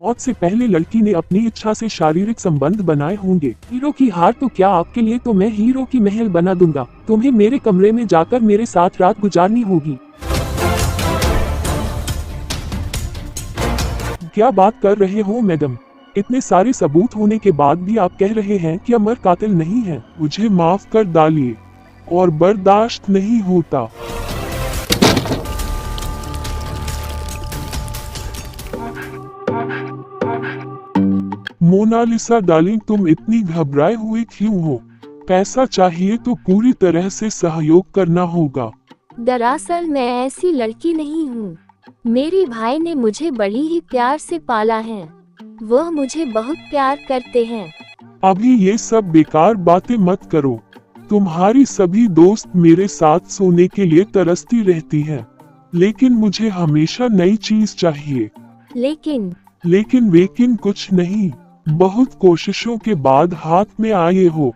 मौत से पहले लड़की ने अपनी इच्छा से शारीरिक संबंध बनाए होंगे। हीरो की हार तो क्या, आपके लिए तो मैं हीरो की महल बना दूंगा। तुम्हें मेरे कमरे में जाकर मेरे साथ रात गुजारनी होगी। क्या बात कर रहे हो मैडम? इतने सारे सबूत होने के बाद भी आप कह रहे हैं कि अमर कातिल नहीं है। मुझे माफ कर डालिए और बर्दाश्त नहीं होता। मोनालिसा डार्लिंग, तुम इतनी घबराए हुए क्यों हो? पैसा चाहिए तो पूरी तरह से सहयोग करना होगा। दरअसल मैं ऐसी लड़की नहीं हूँ। मेरे भाई ने मुझे बड़ी ही प्यार से पाला है। वह मुझे बहुत प्यार करते हैं। अभी ये सब बेकार बातें मत करो। तुम्हारी सभी दोस्त मेरे साथ सोने के लिए तरसती रहती हैं, लेकिन मुझे हमेशा नई चीज चाहिए। लेकिन कुछ नहीं। बहुत कोशिशों के बाद हाथ में आए हो।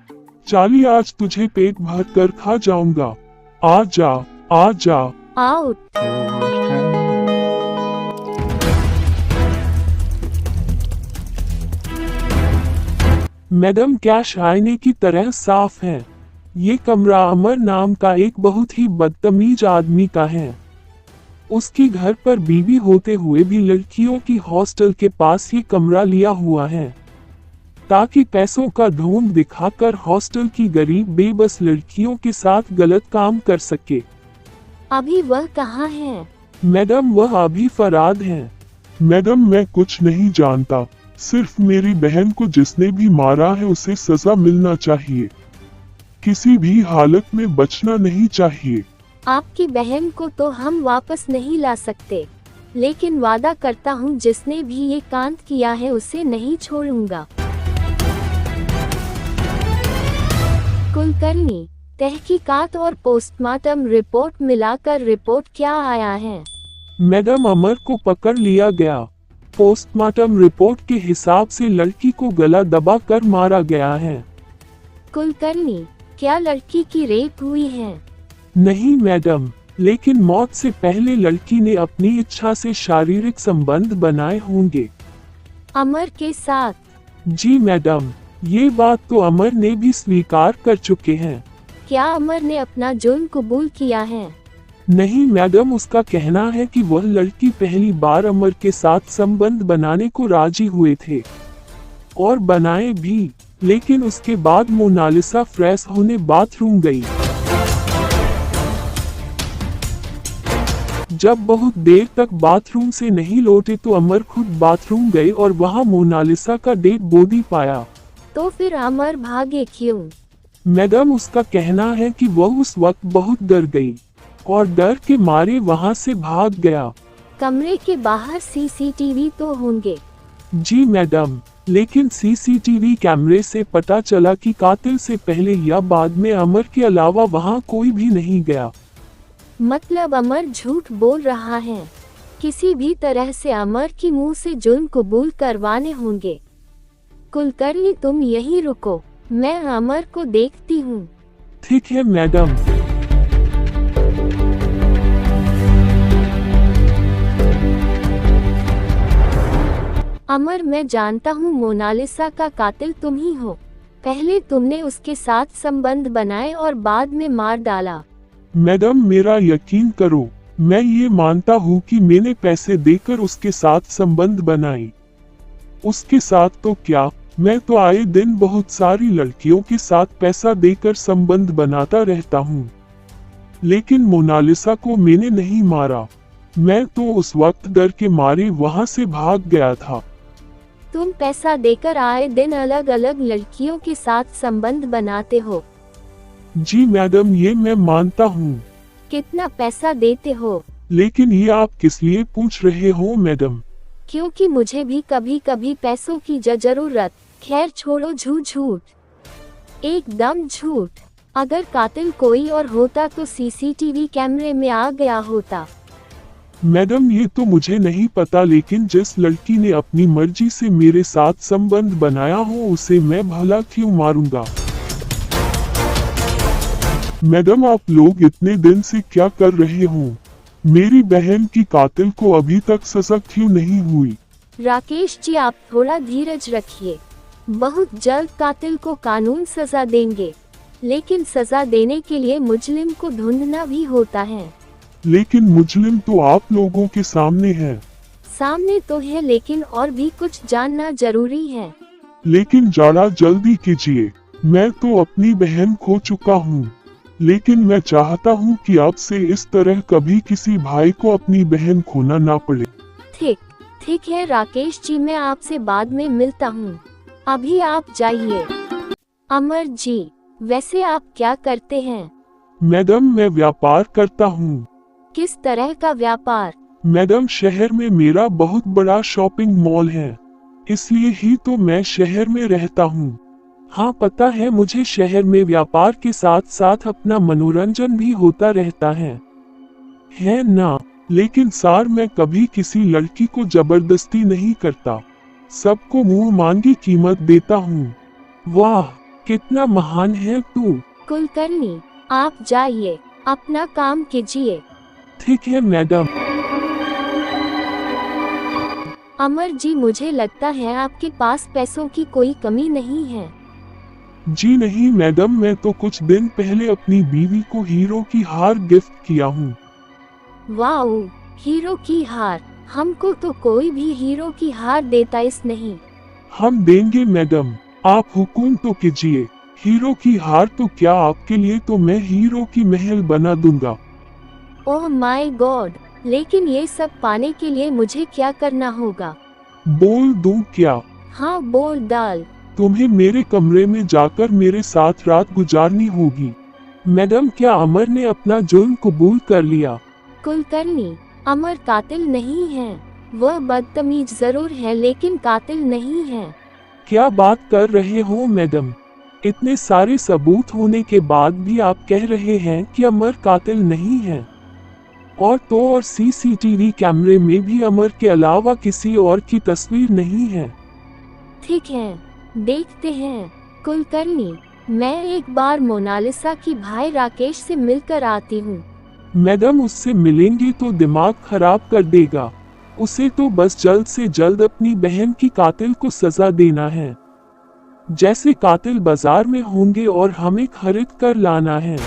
चाली, आज तुझे पेट भर कर खा जाऊंगा। आ जा। आउट। मैडम, कैश आईने की तरह साफ है। ये कमरा अमर नाम का एक बहुत ही बदतमीज आदमी का है। उसके घर पर बीवी होते हुए भी लड़कियों की हॉस्टल के पास ये कमरा लिया हुआ है, ताकि पैसों का ढोंग दिखाकर हॉस्टल की गरीब बेबस लड़कियों के साथ गलत काम कर सके। अभी वह कहाँ है? मैडम, वह अभी फरार है। मैडम, मैं कुछ नहीं जानता। सिर्फ मेरी बहन को जिसने भी मारा है उसे सजा मिलना चाहिए। किसी भी हालत में बचना नहीं चाहिए। आपकी बहन को तो हम वापस नहीं ला सकते, लेकिन वादा करता हूँ जिसने भी ये कांड किया है उसे नहीं छोड़ूंगा। कुलकर्णी, तहकीकात और पोस्टमार्टम रिपोर्ट मिलाकर रिपोर्ट क्या आया है? मैडम, अमर को पकड़ लिया गया। पोस्टमार्टम रिपोर्ट के हिसाब से लड़की को गला दबा कर मारा गया है। कुलकर्णी, क्या लड़की की रेप हुई है? नहीं मैडम, लेकिन मौत से पहले लड़की ने अपनी इच्छा से शारीरिक संबंध बनाए होंगे। अमर के साथ? जी मैडम, ये बात तो अमर ने भी स्वीकार कर चुके हैं। क्या अमर ने अपना जुर्म कबूल किया है? नहीं मैडम, उसका कहना है कि वह लड़की पहली बार अमर के साथ संबंध बनाने को राजी हुए थे और बनाए भी, लेकिन उसके बाद मोनालिसा फ्रेश होने बाथरूम गई। जब बहुत देर तक बाथरूम से नहीं लौटे तो अमर खुद बाथरूम गए और वहां मोनालिसा का डेड बॉडी पाया। तो फिर अमर भागे क्यों? मैडम, उसका कहना है कि वह उस वक्त बहुत डर गई और डर के मारे वहां से भाग गया। कमरे के बाहर सीसीटीवी तो होंगे? जी मैडम, लेकिन सीसीटीवी कैमरे से पता चला कि कातिल से पहले या बाद में अमर के अलावा वहां कोई भी नहीं गया। मतलब अमर झूठ बोल रहा है। किसी भी तरह से अमर की मुंह से जुर्म कबूल करवाने होंगे। कुलकर्णी, तुम यहीं रुको, मैं अमर को देखती हूँ। ठीक है मैडम। अमर, मैं जानता हूँ मोनालिसा का कातिल तुम ही हो। पहले तुमने उसके साथ संबंध बनाए और बाद में मार डाला। मैडम, मेरा यकीन करो, मैं ये मानता हूँ कि मैंने पैसे देकर उसके साथ संबंध बनाई। उसके साथ तो क्या, मैं तो आए दिन बहुत सारी लड़कियों के साथ पैसा देकर संबंध बनाता रहता हूँ, लेकिन मोनालिसा को मैंने नहीं मारा। मैं तो उस वक्त डर के मारे वहाँ से भाग गया था। तुम पैसा देकर आए दिन अलग अलग लड़कियों के साथ संबंध बनाते हो? जी मैडम, ये मैं मानता हूँ। कितना पैसा देते हो? लेकिन ये आप किस लिए पूछ रहे हो मैडम? क्योंकि मुझे भी कभी कभी पैसों की जरूरत। खैर छोड़ो, झूठ एकदम झूठ। अगर कातिल कोई और होता तो सीसीटीवी कैमरे में आ गया होता। मैडम, ये तो मुझे नहीं पता, लेकिन जिस लड़की ने अपनी मर्जी से मेरे साथ संबंध बनाया हो उसे मैं भला क्यों मारूंगा? मैडम, आप लोग इतने दिन से क्या कर रहे हो? मेरी बहन की कातिल को अभी तक सजा क्यों नहीं हुई? राकेश जी आप थोड़ा धीरज रखिए, बहुत जल्द कातिल को कानून सजा देंगे, लेकिन सजा देने के लिए मुजरिम को ढूंढना भी होता है। लेकिन मुजरिम तो आप लोगों के सामने है। सामने तो है, लेकिन और भी कुछ जानना जरूरी है। लेकिन जरा जल्दी कीजिए, मैं तो अपनी बहन खो चुका हूँ, लेकिन मैं चाहता हूँ कि आपसे इस तरह कभी किसी भाई को अपनी बहन खोना ना पड़े। ठीक है राकेश जी, मैं आपसे बाद में मिलता हूँ, अभी आप जाइए। अमर जी, वैसे आप क्या करते हैं? मैडम मैं व्यापार करता हूँ। किस तरह का व्यापार? मैडम शहर में मेरा बहुत बड़ा शॉपिंग मॉल है, इसलिए ही तो मैं शहर में रहता हूँ। हाँ पता है मुझे, शहर में व्यापार के साथ साथ अपना मनोरंजन भी होता रहता है ना? लेकिन सर मैं कभी किसी लड़की को जबरदस्ती नहीं करता, सबको मुंह मांगी कीमत देता हूँ। वाह कितना महान है तू। कुलकर्णी आप जाइए, अपना काम कीजिए। ठीक है मैडम। अमर जी, मुझे लगता है आपके पास पैसों की कोई कमी नहीं है। जी नहीं मैडम, मैं तो कुछ दिन पहले अपनी बीवी को हीरो की हार गिफ्ट किया हूँ। वाह, हीरो की हार? हमको तो कोई भी हीरो की हार देता इस नहीं। हम देंगे मैडम, आप हुकुम तो कीजिए। हीरो की हार तो क्या, आपके लिए तो मैं हीरो की महल बना दूंगा। ओह माय गॉड, लेकिन ये सब पाने के लिए मुझे क्या करना होगा? बोल दूं क्या? हाँ बोल डाल। तुम्हें मेरे कमरे में जाकर मेरे साथ रात गुजारनी होगी। मैडम क्या अमर ने अपना जुर्म कबूल कर लिया? कुलकर्णी, अमर कातिल नहीं है, वह बदतमीज जरूर है लेकिन कातिल नहीं है। क्या बात कर रहे हो मैडम? इतने सारे सबूत होने के बाद भी आप कह रहे हैं कि अमर कातिल नहीं है? और तो और सीसीटीवी कैमरे में भी अमर के अलावा किसी और की तस्वीर नहीं है। ठीक है, देखते हैं। कुलकर्णी, मैं एक बार मोनालिसा की भाई राकेश से मिलकर आती हूँ। मैडम उससे मिलेंगी तो दिमाग खराब कर देगा, उसे तो बस जल्द से जल्द अपनी बहन की कातिल को सजा देना है। जैसे कातिल बाजार में होंगे और हमें खरीद कर लाना है।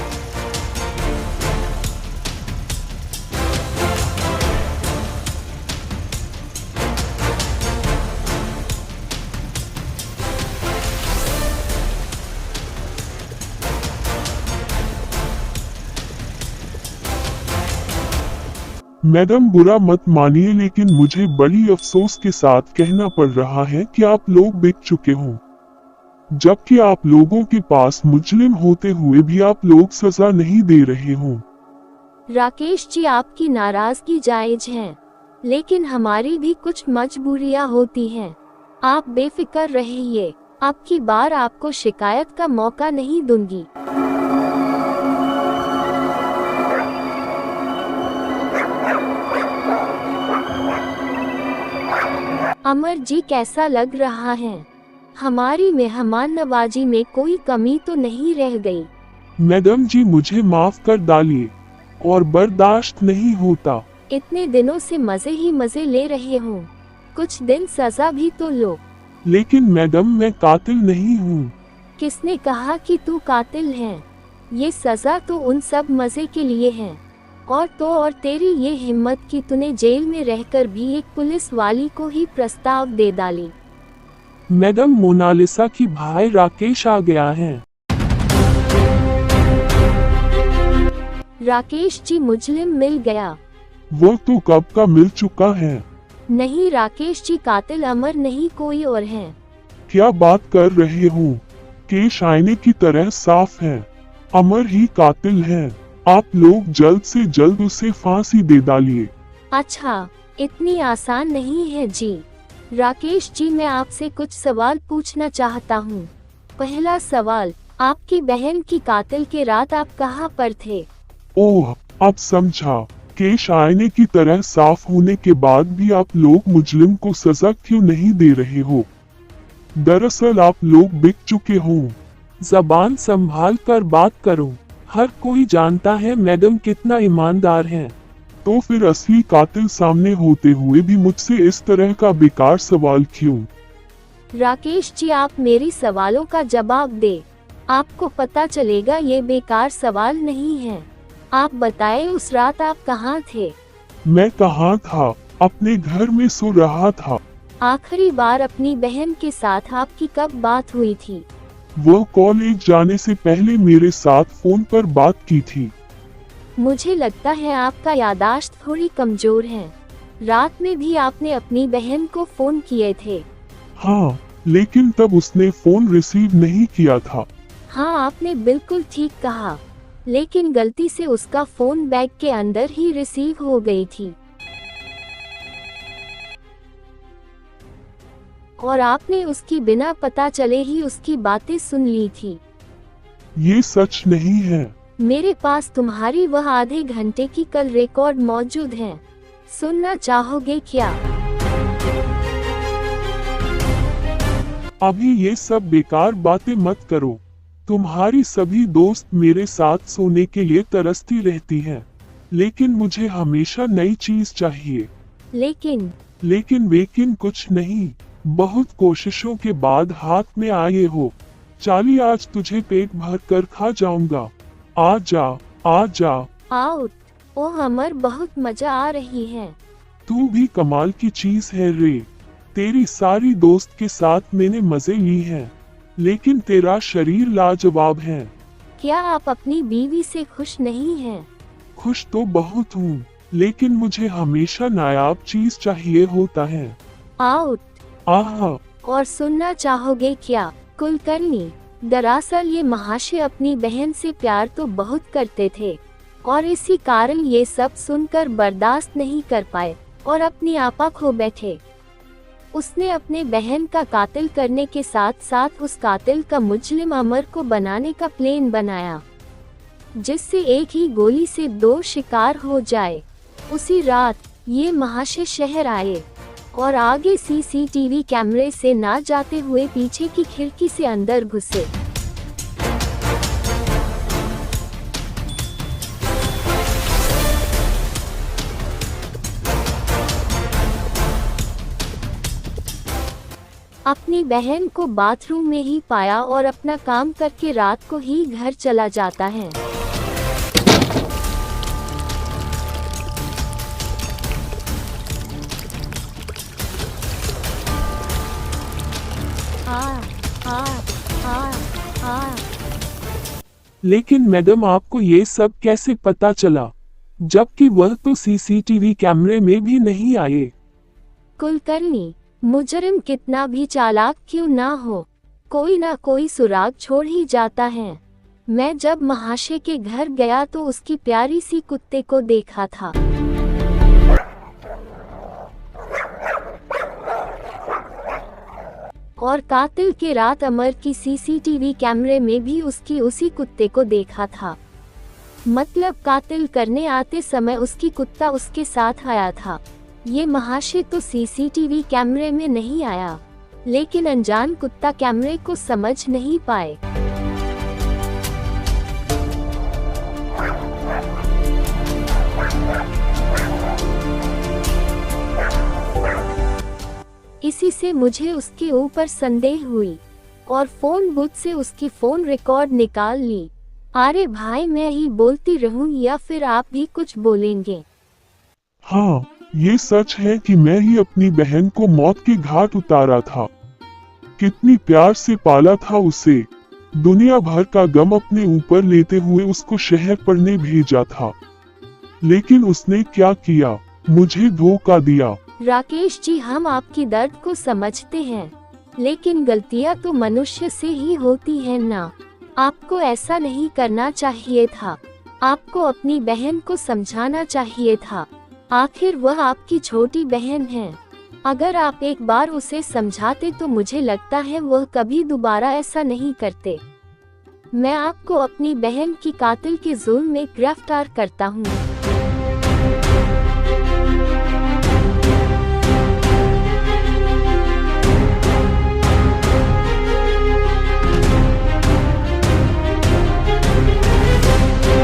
मैडम बुरा मत मानिए, लेकिन मुझे बड़ी अफसोस के साथ कहना पड़ रहा है कि आप लोग बिक चुके हो, जबकि आप लोगों के पास मुजरिम होते हुए भी आप लोग सजा नहीं दे रहे हो। राकेश जी, आपकी नाराजगी जायज है, लेकिन हमारी भी कुछ मजबूरियां होती हैं। आप बेफिक्र रहिए, अब की बार आपको शिकायत का मौका नहीं दूंगी। अमर जी, कैसा लग रहा है? हमारी मेहमान नवाजी में कोई कमी तो नहीं रह गई? मैडम जी मुझे माफ कर डालिए, और बर्दाश्त नहीं होता। इतने दिनों से मजे ही मजे ले रहे हो, कुछ दिन सजा भी तो लो। लेकिन मैडम मैं कातिल नहीं हूँ। किसने कहा कि तू कातिल है? ये सजा तो उन सब मजे के लिए है, और तो और तेरी ये हिम्मत कि तूने जेल में रहकर भी एक पुलिस वाली को ही प्रस्ताव दे डाली। मैडम मोनालिसा की भाई राकेश आ गया है। राकेश जी, मुजरिम मिल गया। वो तो कब का मिल चुका है। नहीं राकेश जी, कातिल अमर नहीं कोई और है। क्या बात कर रहे हो? केश आईने की तरह साफ है, अमर ही कातिल है। आप लोग जल्द से जल्द उसे फांसी दे डालिए। अच्छा, इतनी आसान नहीं है जी। राकेश जी, मैं आपसे कुछ सवाल पूछना चाहता हूँ। पहला सवाल, आपकी बहन की कातिल के रात आप कहाँ पर थे? ओह, अब समझा। केश आईने की तरह साफ होने के बाद भी आप लोग मुजरिम को सजा क्यों नहीं दे रहे हो? दरअसल आप लोग बिक चुके हो। जबान संभाल कर बात करो, हर कोई जानता है मैडम कितना ईमानदार है। तो फिर असली कातिल सामने होते हुए भी मुझसे इस तरह का बेकार सवाल क्यों? राकेश जी, आप मेरी सवालों का जवाब दे। आपको पता चलेगा ये बेकार सवाल नहीं है। आप बताएं, उस रात आप कहाँ थे? मैं कहाँ था? अपने घर में सो रहा था। आखिरी बार अपनी बहन के साथ आपकी कब बात हुई थी? वो कॉलेज जाने से पहले मेरे साथ फोन पर बात की थी। मुझे लगता है आपका याददाश्त थोड़ी कमजोर है। रात में भी आपने अपनी बहन को फोन किए थे। हाँ, लेकिन तब उसने फोन रिसीव नहीं किया था। हाँ, आपने बिल्कुल ठीक कहा, लेकिन गलती से उसका फोन बैग के अंदर ही रिसीव हो गई थी और आपने उसकी बिना पता चले ही उसकी बातें सुन ली थी। ये सच नहीं है। मेरे पास तुम्हारी वह आधे घंटे की कल रिकॉर्ड मौजूद है। सुनना चाहोगे क्या? अभी ये सब बेकार बातें मत करो। तुम्हारी सभी दोस्त मेरे साथ सोने के लिए तरसती रहती हैं, लेकिन मुझे हमेशा नई चीज चाहिए। लेकिन कुछ नहीं। बहुत कोशिशों के बाद हाथ में आए हो। चाली, आज तुझे पेट भर कर खा जाऊंगा। आ जा, आ जा। आउट। ओह अमर, बहुत मजा आ रही है। तू भी कमाल की चीज है रे। तेरी सारी दोस्त के साथ मैंने मजे ली हैं, लेकिन तेरा शरीर लाजवाब है। क्या आप अपनी बीवी से खुश नहीं हैं? खुश तो बहुत हूँ, लेकिन मुझे हमेशा नायाब चीज चाहिए होता है। आउट। आहा। और सुनना चाहोगे क्या कुलकर्णी? दरअसल ये महाशय अपनी बहन से प्यार तो बहुत करते थे और इसी कारण ये सब सुनकर बर्दाश्त नहीं कर पाए और अपनी आपा खो बैठे। उसने अपने बहन का कातिल करने के साथ साथ उस कातिल का मुजरिम अमर को बनाने का प्लान बनाया, जिससे एक ही गोली से दो शिकार हो जाए। उसी रात ये महाशय शहर आए और आगे सीसीटीवी कैमरे से ना जाते हुए पीछे की खिड़की से अंदर घुसे। अपनी बहन को बाथरूम में ही पाया और अपना काम करके रात को ही घर चला जाता है। लेकिन मैडम, आपको ये सब कैसे पता चला, जबकि वह तो सीसीटीवी कैमरे में भी नहीं आए? कुलकर्णी, मुजरिम कितना भी चालाक क्यों ना हो, कोई ना कोई सुराग छोड़ ही जाता है। मैं जब महाशय के घर गया तो उसकी प्यारी सी कुत्ते को देखा था। और कातिल के रात अमर की सीसीटीवी कैमरे में भी उसकी उसी कुत्ते को देखा था। मतलब कातिल करने आते समय उसकी कुत्ता उसके साथ आया था। ये महाशय तो सीसीटीवी कैमरे में नहीं आया, लेकिन अनजान कुत्ता कैमरे को समझ नहीं पाए। इसी से मुझे उसके ऊपर संदेह हुई और फोन बूथ से उसकी फोन रिकॉर्ड निकाल ली। अरे भाई, मैं ही बोलती रहूं या फिर आप भी कुछ बोलेंगे? हाँ, ये सच है कि मैं ही अपनी बहन को मौत के घाट उतारा था। कितनी प्यार से पाला था उसे। दुनिया भर का गम अपने ऊपर लेते हुए उसको शहर पढ़ने भेजा था, लेकिन उसने क्या किया? मुझे धोखा दिया। राकेश जी, हम आपकी दर्द को समझते हैं, लेकिन गलतियां तो मनुष्य से ही होती हैं ना। आपको ऐसा नहीं करना चाहिए था। आपको अपनी बहन को समझाना चाहिए था। आखिर वह आपकी छोटी बहन है। अगर आप एक बार उसे समझाते तो मुझे लगता है वह कभी दोबारा ऐसा नहीं करते। मैं आपको अपनी बहन की कातिल के जुल्म में गिरफ्तार करता हूँ।